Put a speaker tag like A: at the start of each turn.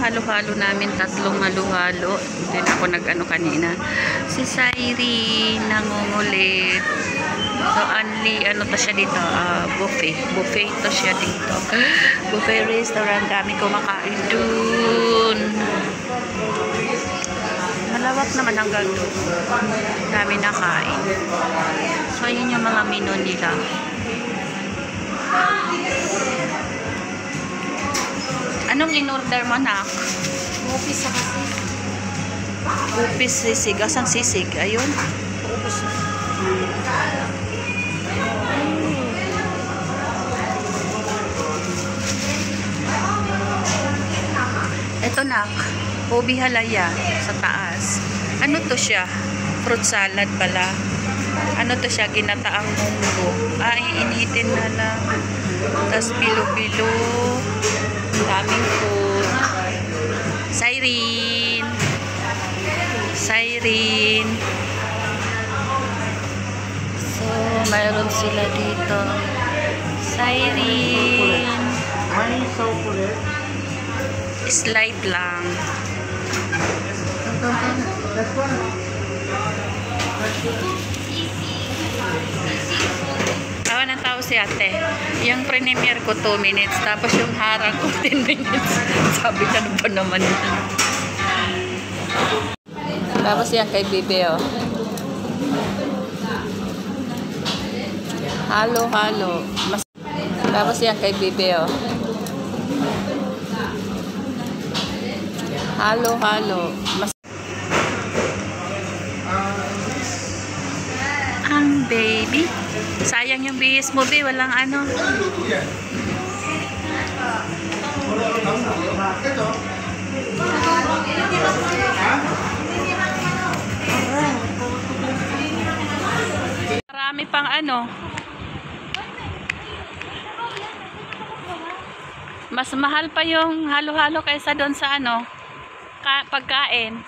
A: halo-halo namin, tatlong halo-halo. Hindi na ako nag-ano kanina. Si Sairi nangungulit. So, only, ano to siya dito? Buffet. Buffet to siya dito. Buffet restaurant. Dami kumakain dun. Malawak naman hanggang doon. Dami nakain. So, yun yung mga menu nila. Anong in-order mo, nak?
B: Upis sa kasi.
A: Upis sisig. Asang sisig? Ayun.
B: Upis.
A: Ito, nak. Ubi halaya sa taas. Ano to siya? Fruit salad pala. Ano to siya? Ginataang munggo. Iinitin na lang. Tapos bilo-bilo. Daming food. Siren. Siren. So, mayroon sila dito. Siren. Slide lang. Awa ng tao si ate. Yung premier ko 2 minutes. Tapos yung harang ko 10 minutes. Sabi ka na ba naman yun? Tapos yan kay Bibi, oh. Halo-halo. Tapos yan kay Bibi, oh. Halo-halo. Ang baby. Sayang yung bihis mo, be. Walang ano. Marami pang ano. Mas mahal pa yung halo-halo kaysa doon sa ano. Pagkain.